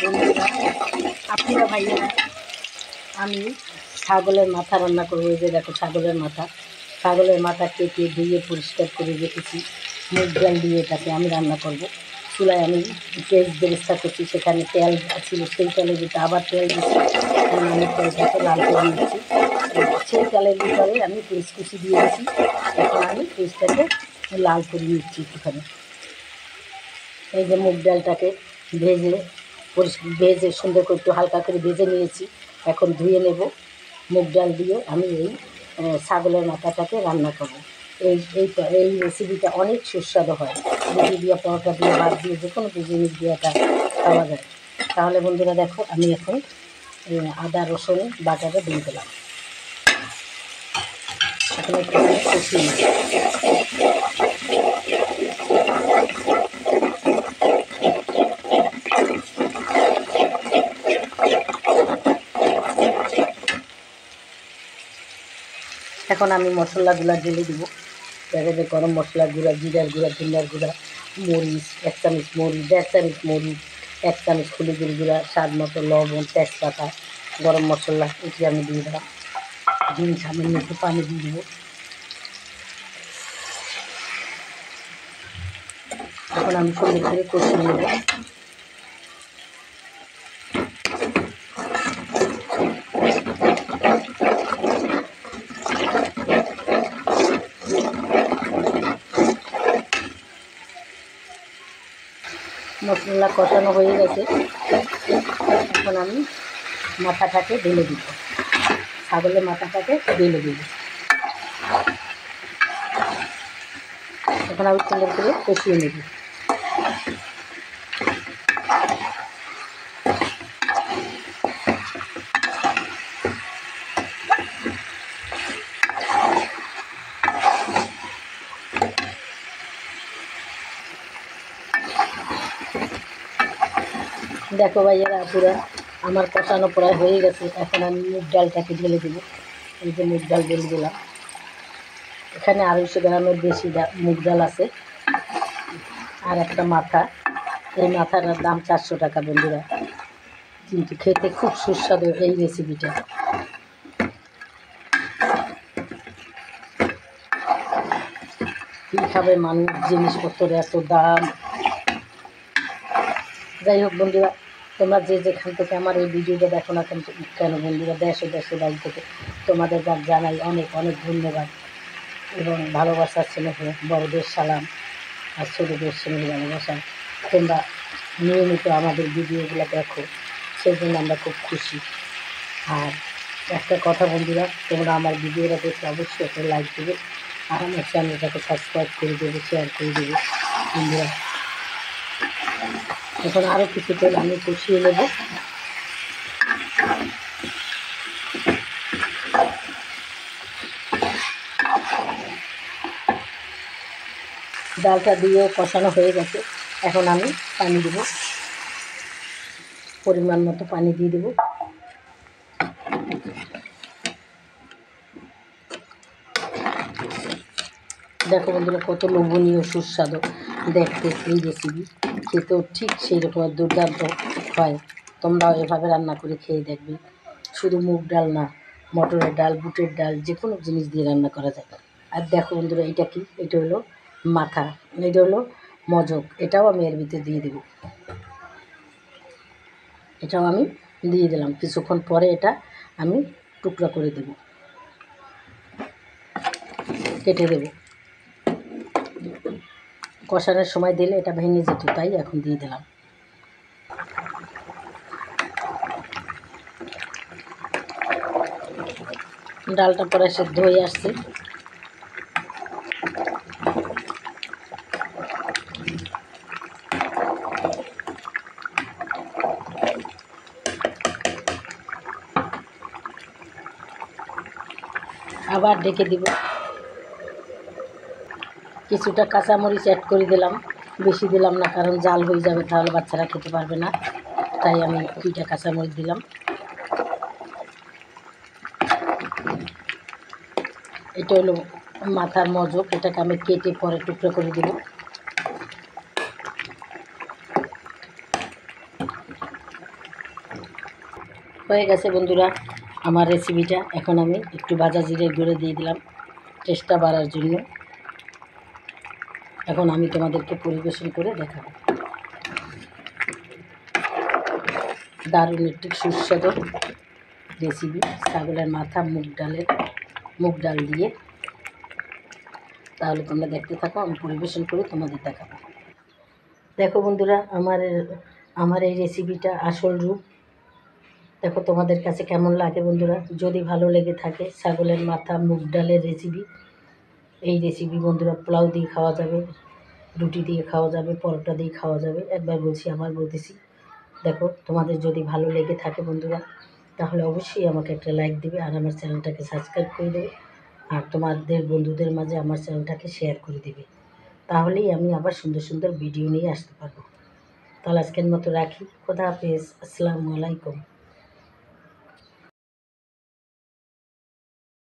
বন্ধুরা, আপনারা ভাইয়েরা, আমি ছাগলের মাথা রান্না করবো। এই যে দেখো ছাগলের মাথা কেটে ধুয়ে পরিষ্কার করে রেখেছি। মুগ ডাল দিয়ে এটাকে আমি রান্না করব। চুলায় আমি পেঁয়াজ বেরেস্তা করছি, সেখানে তেল ছিল, সেই তেলের ভিতরে আবার তেল দিচ্ছি। আমি তেলটাকে লাল করে নিচ্ছি। সেই তেলের ভিতরে আমি পেঁয়াজ কুচি দিয়ে দিচ্ছি। এখন আমি পেঁয়াজটাকে লাল করে নিচ্ছি একটুখানি। এই যে মুগ ডালটাকে ভেজে সুন্দর করে একটু হালকা করে ভেজে নিয়েছি। এখন ধুয়ে নেব। মুগ ডাল দিয়ে আমি এই ছাগলের মাথাটাকে রান্না করব। এই রেসিপিটা অনেক সুস্বাদু হয়। রুটি দিয়ে, পরোটা দিয়ে, ভাত দিয়ে, যে কোনো জিনিস দিয়ে এটা খাওয়া যায়। তাহলে বন্ধুরা দেখো, আমি এখন আদা রসুন বাটাটা দিয়ে দিলাম। এখন একটু কষিয়ে নেব। এখন আমি মশলাগুলো ঢেলে দেবো। এখানে গরম মশলার গুঁড়া, জিরার গুঁড়া, ধনিয়ার গুঁড়া, মরিচ 1 চামচ, মরিচ 1.5 চামচ, মরিচ 1 চামচ, হলুদের গুঁড়া, স্বাদ মতো লবণ, তেজপাতা, গরম মশলা এটি আমি দিয়ে দিলাম। সামান্য একটু পানি দিয়ে দেবো। এখন আমি সুন্দর করে কষিয়ে নেব। মশলা কষানো হয়ে গেছে। এখন আমি মাথাটাকে ঢেলে দিব, ছাগলের মাথাটাকে ঢেলে দিব। এখন আমি সুন্দর করে কষিয়ে নেব। দেখো ভাইয়েরা, আপুরা, আমার কষানো প্রায় হয়ে গেছে। এখন আমি মুগ ডালটাকে ঢেলে দেবো। এই যে মুগ ডাল ঢেলে দিলাম। এখানে 250 গ্রামের বেশি মুগ ডাল আছে, আর একটা মাথা। এই মাথাটার দাম 400 টাকা বন্ধুরা, কিন্তু খেতে খুব সুস্বাদু এই রেসিপিটা। কী খাবে মানুষ, জিনিসপত্রের এত দাম। যাই হোক বন্ধুরা, তোমরা যে যেখান থেকে আমার এই ভিডিওটা দেখো না কেন বন্ধুরা, দেশ ও দেশের বাইরে থেকে তোমাদের জানাই অনেক অনেক ধন্যবাদ এবং ভালোবাসার স্নেহ, বড়দের সালাম আর ছোটোদের স্নেহ ভালোবাসা। তোমরা নিয়মিত আমাদের ভিডিওগুলো দেখো, সেই জন্য আমরা খুব খুশি। আর একটা কথা বন্ধুরা, তোমরা আমার ভিডিওটা দেখে অবশ্যই একটা লাইক দেবে, আর আমার চ্যানেলটাকে সাবস্ক্রাইব করে দেবে, শেয়ার করে দেবে বন্ধুরা। এখন আরও কিছু তেল আমি কষিয়ে নেব। ডালটা দিয়ে কষানো হয়ে গেছে। এখন আমি পানি দেব, পরিমাণ মতো পানি দিয়ে দেব। দেখো বন্ধুরা, কত লোভনীয় সুস্বাদু দেখতে এই রেসিপি, খেতেও ঠিক সেই রকম দুর্দান্ত হয়। তোমরাও এভাবে রান্না করে খেয়ে দেখবে। শুধু মুগ ডাল না, মটরের ডাল, বুটের ডাল, যে কোনো জিনিস দিয়ে রান্না করা যায়। আর দেখো বন্ধুরা, এটা কি? এটা হলো মাথা, এটা হলো মজক, এটাও আমি এর ভিতরে দিয়ে দেব। এটাও আমি দিয়ে দিলাম। কিছুক্ষণ পরে এটা আমি টুকরা করে দেব, কেটে দেব। কষানোর সময় দিলে এটা ভেঙে যেত, তাই এখন দিয়ে দিলাম। ডালটা পরে সেদ্ধ হয়ে আসছে। আবার ঢেকে দিব। কিছুটা কাঁচামরিচ অ্যাড করে দিলাম, বেশি দিলাম না, কারণ জাল হয়ে যাবে, তাহলে বাচ্চারা খেতে পারবে না, তাই আমি 2টা কাঁচামরিচ দিলাম। এটা হলো মাথার মজক, এটাকে আমি কেটে পরে টুকরো করে দেব। হয়ে গেছে বন্ধুরা আমার রেসিপিটা। এখন আমি একটু ভাজা জিরের গুঁড়ো দিয়ে দিলাম টেস্টটা বাড়ার জন্য। এখন আমি তোমাদেরকে পরিবেশন করে দেখাবো। দারুণ একটি সুস্বাদু রেসিপি, ছাগলের মাথা মুগ ডাল দিয়ে। তাহলে তোমরা দেখতে থাকো, আমি পরিবেশন করে তোমাদের দেখাবো। দেখো বন্ধুরা আমার এই রেসিপিটা আসল রূপ। দেখো তোমাদের কাছে কেমন লাগে বন্ধুরা। যদি ভালো লেগে থাকে ছাগলের মাথা মুগ ডালের রেসিপি, এই রেসিপি বন্ধুরা পোলাও দিয়ে খাওয়া যাবে, রুটি দিয়ে খাওয়া যাবে, পরোটা দিয়ে খাওয়া যাবে। একবার বলছি আবার বলতেছি, দেখো তোমাদের যদি ভালো লেগে থাকে বন্ধুরা তাহলে অবশ্যই আমাকে একটা লাইক দেবে আর আমার চ্যানেলটাকে সাবস্ক্রাইব করে দেবে আর তোমাদের বন্ধুদের মাঝে আমার চ্যানেলটাকে শেয়ার করে দেবে। তাহলেই আমি আবার সুন্দর সুন্দর ভিডিও নিয়ে আসতে পারবো। তাহলে আজকের মতো রাখি। খোদা হাফেজ। আসসালামু আলাইকুম।